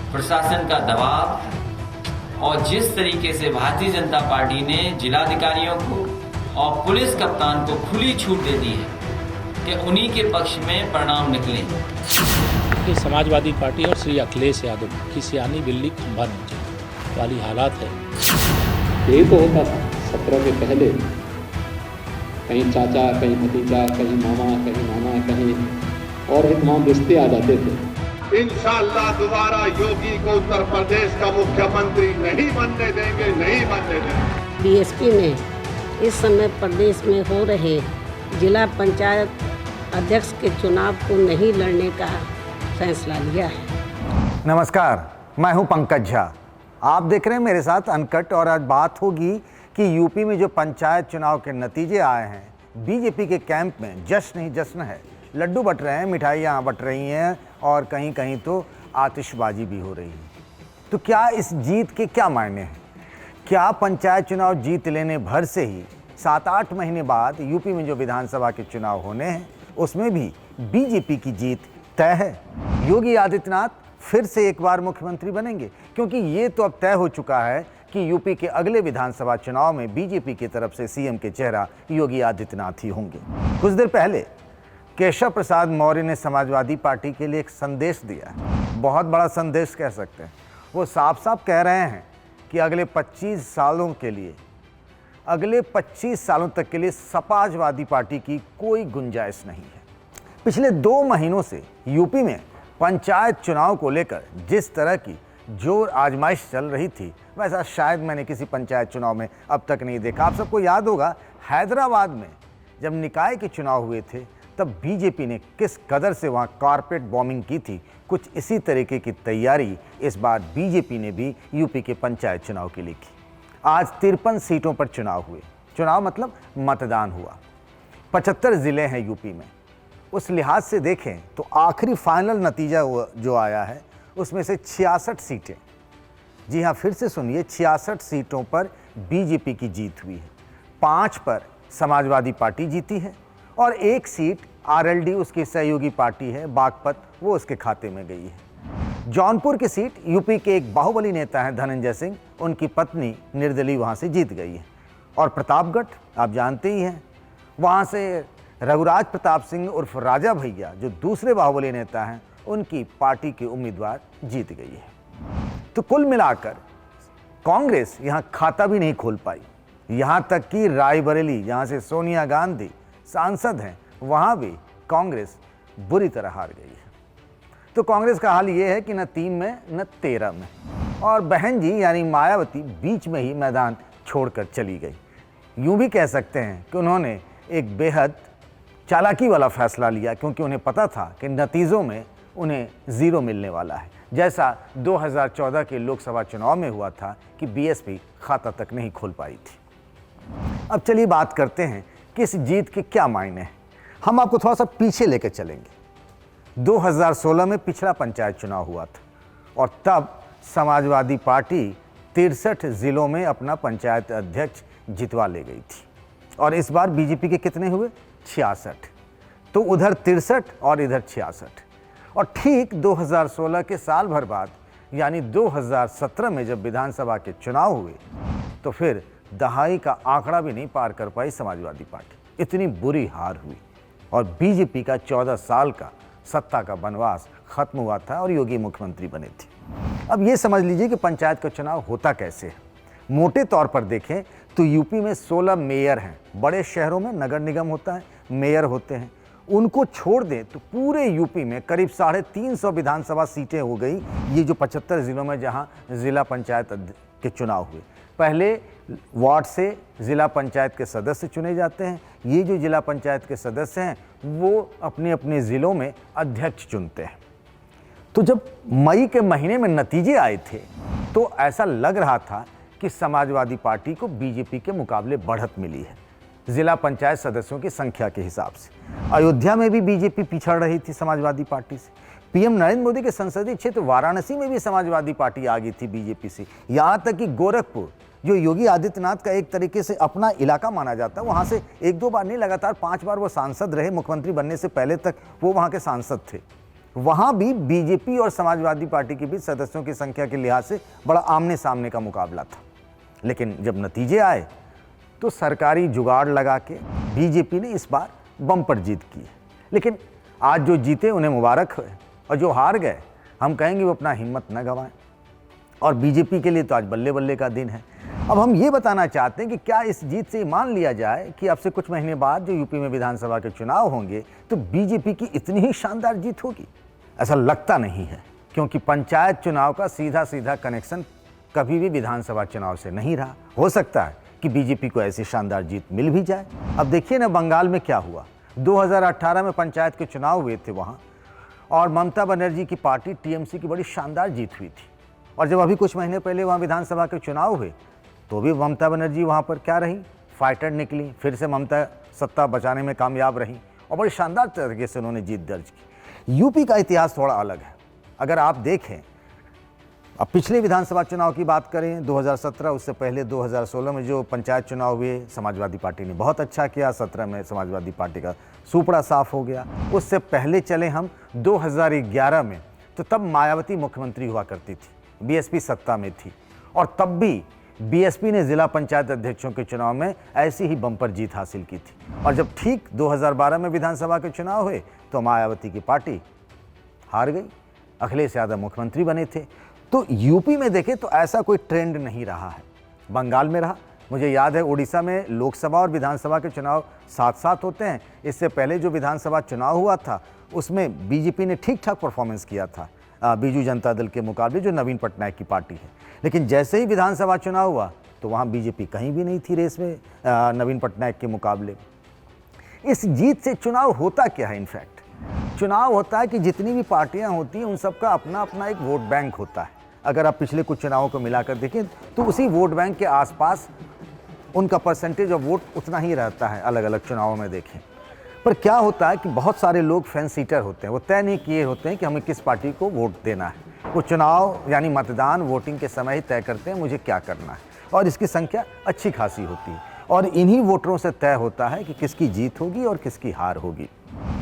प्रशासन का दबाव और जिस तरीके से भारतीय जनता पार्टी ने जिलाधिकारियों को और पुलिस कप्तान को खुली छूट दे दी है कि उन्हीं के पक्ष में परिणाम निकले। कि समाजवादी पार्टी और श्री अखिलेश यादव की सियानी बिल्ली खंभा नीचे वाली हालात है। यही तो होता था 17 के पहले, कहीं चाचा, कहीं भतीजा, कहीं मामा, कहीं नाना, कहीं और एक तमाम रिश्ते आ जाते थे। इंशाअल्लाह दोबारा योगी को उत्तर प्रदेश का मुख्यमंत्री नहीं बनने देंगे, नहीं बनने देंगे। बीएसपी ने इस समय प्रदेश में हो रहे जिला पंचायत अध्यक्ष के चुनाव को नहीं लड़ने का फैसला लिया है। नमस्कार, मैं हूं पंकज झा। आप देख रहे हैं मेरे साथ अनकट। और आज बात होगी कि यूपी में जो पंचायत चुनाव के नतीजे आए हैं, बीजेपी के कैंप में जश्न ही जश्न है। लड्डू बट रहे हैं, मिठाइयाँ बट रही हैं और कहीं कहीं तो आतिशबाजी भी हो रही है। तो क्या इस जीत के क्या मायने हैं? क्या पंचायत चुनाव जीत लेने भर से ही 7-8 महीने बाद यूपी में जो विधानसभा के चुनाव होने हैं उसमें भी बीजेपी की जीत तय है? योगी आदित्यनाथ फिर से एक बार मुख्यमंत्री बनेंगे? क्योंकि ये तो अब तय हो चुका है कि यूपी के अगले विधानसभा चुनाव में बीजेपी की तरफ से सीएम के चेहरा योगी आदित्यनाथ ही होंगे। कुछ देर पहले केशव प्रसाद मौर्य ने समाजवादी पार्टी के लिए एक संदेश दिया है। बहुत बड़ा संदेश कह सकते हैं। वो साफ साफ कह रहे हैं कि अगले 25 सालों तक के लिए समाजवादी पार्टी की कोई गुंजाइश नहीं है। पिछले 2 महीनों से यूपी में पंचायत चुनाव को लेकर जिस तरह की जोर आजमाइश चल रही थी, वैसा शायद मैंने किसी पंचायत चुनाव में अब तक नहीं देखा। आप सबको याद होगा हैदराबाद में जब निकाय के चुनाव हुए थे तब बीजेपी ने किस कदर से वहाँ कारपेट बॉम्बिंग की थी। कुछ इसी तरीके की तैयारी इस बार बीजेपी ने भी यूपी के पंचायत चुनाव के लिए की। आज 53 सीटों पर चुनाव हुए। चुनाव मतलब मतदान हुआ। 75 ज़िले हैं यूपी में। उस लिहाज से देखें तो आखिरी फाइनल नतीजा जो आया है उसमें से 66 सीटें, जी हाँ फिर से सुनिए, 66 सीटों पर बीजेपी की जीत हुई है। 5 पर समाजवादी पार्टी जीती है और 1 सीट आरएलडी उसकी सहयोगी पार्टी है बागपत, वो उसके खाते में गई है। जौनपुर की सीट यूपी के एक बाहुबली नेता हैं धनंजय सिंह, उनकी पत्नी निर्दलीय वहाँ से जीत गई है। और प्रतापगढ़ आप जानते ही हैं, वहाँ से रघुराज प्रताप सिंह उर्फ राजा भैया जो दूसरे बाहुबली नेता हैं, उनकी पार्टी के उम्मीदवार जीत गई है। तो कुल मिलाकर कांग्रेस यहाँ खाता भी नहीं खोल पाई। यहाँ तक कि रायबरेली, जहाँ से सोनिया गांधी सांसद हैं, वहाँ भी कांग्रेस बुरी तरह हार गई है। तो कांग्रेस का हाल ये है कि न 3 में न 13 में, और बहन जी यानी मायावती बीच में ही मैदान छोड़कर चली गई। यूं भी कह सकते हैं कि उन्होंने एक बेहद चालाकी वाला फैसला लिया, क्योंकि उन्हें पता था कि नतीजों में उन्हें ज़ीरो मिलने वाला है। जैसा 2014 के लोकसभा चुनाव में हुआ था कि बीएसपी खाता तक नहीं खोल पाई थी। अब चलिए बात करते हैं कि इस जीत के क्या मायने हैं। हम आपको थोड़ा सा पीछे लेकर चलेंगे। 2016 में पिछला पंचायत चुनाव हुआ था और तब समाजवादी पार्टी 63 ज़िलों में अपना पंचायत अध्यक्ष जितवा ले गई थी। और इस बार बीजेपी के कितने हुए? 66। तो उधर 63 और इधर 66। और ठीक 2016 के साल भर बाद यानी 2017 में जब विधानसभा के चुनाव हुए तो फिर दहाई का आंकड़ा भी नहीं पार कर पाई समाजवादी पार्टी। इतनी बुरी हार हुई और बीजेपी का 14 साल का सत्ता का वनवास खत्म हुआ था और योगी मुख्यमंत्री बने थे। अब ये समझ लीजिए कि पंचायत का चुनाव होता कैसे है। मोटे तौर पर देखें तो यूपी में 16 मेयर हैं। बड़े शहरों में नगर निगम होता है, मेयर होते हैं। उनको छोड़ दें तो पूरे यूपी में करीब 350 विधानसभा सीटें हो गई। ये जो 75 ज़िलों में जहाँ जिला पंचायत के चुनाव हुए, पहले वार्ड से जिला पंचायत के सदस्य चुने जाते हैं। ये जो जिला पंचायत के सदस्य हैं वो अपने अपने ज़िलों में अध्यक्ष चुनते हैं। तो जब मई के महीने में नतीजे आए थे तो ऐसा लग रहा था कि समाजवादी पार्टी को बीजेपी के मुकाबले बढ़त मिली है जिला पंचायत सदस्यों की संख्या के हिसाब से। अयोध्या में भी बीजेपी पिछड़ रही थी समाजवादी पार्टी से। पीएम नरेंद्र मोदी के संसदीय क्षेत्र वाराणसी में भी समाजवादी पार्टी आ गई थी बीजेपी से। यहाँ तक कि गोरखपुर, जो योगी आदित्यनाथ का एक तरीके से अपना इलाका माना जाता है, वहाँ से 1-2 बार नहीं, लगातार 5 बार वो सांसद रहे। मुख्यमंत्री बनने से पहले तक वो वहाँ के सांसद थे। वहां भी बीजेपी और समाजवादी पार्टी के बीच सदस्यों की संख्या के लिहाज से बड़ा आमने सामने का मुकाबला था। लेकिन जब नतीजे आए तो सरकारी जुगाड़ लगा के बीजेपी ने इस बार बम्पर जीत की है। लेकिन आज जो जीते उन्हें मुबारक है, और जो हार गए हम कहेंगे वो अपना हिम्मत न गंवाएं। और बीजेपी के लिए तो आज बल्ले बल्ले का दिन है। अब हम ये बताना चाहते हैं कि क्या इस जीत से मान लिया जाए कि अब से कुछ महीने बाद जो यूपी में विधानसभा के चुनाव होंगे तो बीजेपी की इतनी ही शानदार जीत होगी? ऐसा लगता नहीं है, क्योंकि पंचायत चुनाव का सीधा सीधा कनेक्शन कभी भी विधानसभा चुनाव से नहीं रहा। हो सकता है कि बीजेपी को ऐसी शानदार जीत मिल भी जाए। अब देखिए ना बंगाल में क्या हुआ। 2018 में पंचायत के चुनाव हुए थे वहाँ, और ममता बनर्जी की पार्टी टीएमसी की बड़ी शानदार जीत हुई थी। और जब अभी कुछ महीने पहले वहाँ विधानसभा के चुनाव हुए तो भी ममता बनर्जी वहाँ पर क्या रही, फाइटर निकली। फिर से ममता सत्ता बचाने में कामयाब रही और बड़ी शानदार तरीके से उन्होंने जीत दर्ज की। यूपी का इतिहास थोड़ा अलग है। अगर आप देखें, अब पिछले विधानसभा चुनाव की बात करें 2017, उससे पहले 2016 में जो पंचायत चुनाव हुए समाजवादी पार्टी ने बहुत अच्छा किया। 17 में समाजवादी पार्टी का सुपड़ा साफ हो गया। उससे पहले चले हम 2011 में, तो तब मायावती मुख्यमंत्री हुआ करती थी, बीएसपी सत्ता में थी, और तब भी बीएसपी ने जिला पंचायत अध्यक्षों के चुनाव में ऐसी ही बम्पर जीत हासिल की थी। और जब ठीक 2012 में विधानसभा के चुनाव हुए तो मायावती की पार्टी हार गई, अखिलेश यादव मुख्यमंत्री बने थे। तो यूपी में देखें तो ऐसा कोई ट्रेंड नहीं रहा है। बंगाल में रहा, मुझे याद है उड़ीसा में लोकसभा और विधानसभा के चुनाव साथ साथ होते हैं। इससे पहले जो विधानसभा चुनाव हुआ था उसमें बीजेपी ने ठीक ठाक परफॉर्मेंस किया था बीजू जनता दल के मुकाबले, जो नवीन पटनायक की पार्टी है। लेकिन जैसे ही विधानसभा चुनाव हुआ तो वहाँ बीजेपी कहीं भी नहीं थी रेस में नवीन पटनायक के मुकाबले। इस जीत से चुनाव होता क्या है? इनफैक्ट चुनाव होता है कि जितनी भी पार्टियां होती हैं उन सबका अपना अपना एक वोट बैंक होता है। अगर आप पिछले कुछ चुनावों को मिलाकर देखें तो उसी वोट बैंक के आसपास उनका परसेंटेज ऑफ वोट उतना ही रहता है, अलग अलग चुनावों में देखें। पर क्या होता है कि बहुत सारे लोग फैन सीटर होते हैं, वो तय नहीं किए होते हैं कि हमें किस पार्टी को वोट देना है। वो चुनाव यानी मतदान वोटिंग के समय ही तय करते हैं मुझे क्या करना है, और इसकी संख्या अच्छी खासी होती है। और इन्हीं वोटरों से तय होता है कि किसकी जीत होगी और किसकी हार होगी।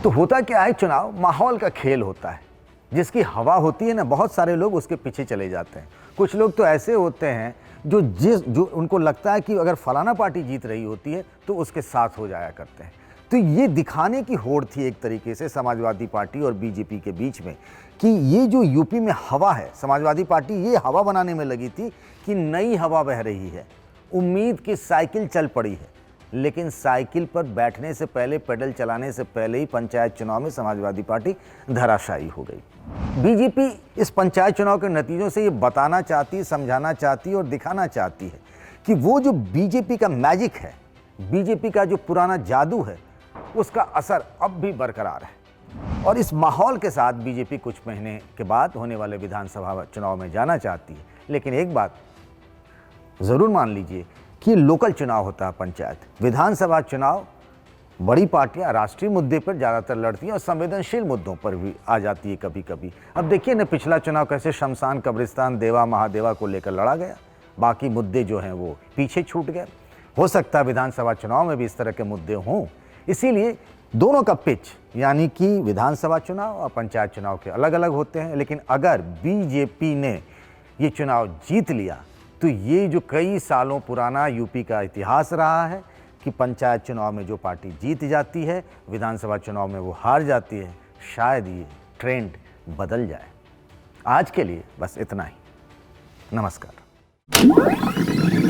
तो होता क्या है, चुनाव माहौल का खेल होता है। जिसकी हवा होती है ना, बहुत सारे लोग उसके पीछे चले जाते हैं। कुछ लोग तो ऐसे होते हैं जो उनको लगता है कि अगर फलाना पार्टी जीत रही होती है तो उसके साथ हो जाया करते हैं। तो ये दिखाने की होड़ थी एक तरीके से समाजवादी पार्टी और बीजेपी के बीच में कि ये जो यूपी में हवा है, समाजवादी पार्टी ये हवा बनाने में लगी थी कि नई हवा बह रही है, उम्मीद की साइकिल चल पड़ी है। लेकिन साइकिल पर बैठने से पहले, पेडल चलाने से पहले ही पंचायत चुनाव में समाजवादी पार्टी धराशायी हो गई। बीजेपी इस पंचायत चुनाव के नतीजों से ये बताना चाहती, समझाना चाहती और दिखाना चाहती है कि वो जो बीजेपी का मैजिक है, बीजेपी का जो पुराना जादू है, उसका असर अब भी बरकरार है। और इस माहौल के साथ बीजेपी कुछ महीने के बाद होने वाले विधानसभा चुनाव में जाना चाहती है। लेकिन एक बात ज़रूर मान लीजिए कि लोकल चुनाव होता है पंचायत। विधानसभा चुनाव बड़ी पार्टियां राष्ट्रीय मुद्दे पर ज़्यादातर लड़ती हैं और संवेदनशील मुद्दों पर भी आ जाती है कभी कभी। अब देखिए ना, पिछला चुनाव कैसे शमशान, कब्रिस्तान, देवा महादेवा को लेकर लड़ा गया, बाकी मुद्दे जो हैं वो पीछे छूट गए। हो सकता है विधानसभा चुनाव में भी इस तरह के मुद्दे हों, इसीलिए दोनों का पिच यानी कि विधानसभा चुनाव और पंचायत चुनाव के अलग अलग होते हैं। लेकिन अगर बीजेपी ने ये चुनाव जीत लिया तो ये जो कई सालों पुराना यूपी का इतिहास रहा है कि पंचायत चुनाव में जो पार्टी जीत जाती है, विधानसभा चुनाव में वो हार जाती है, शायद ये ट्रेंड बदल जाए। आज के लिए बस इतना ही। नमस्कार।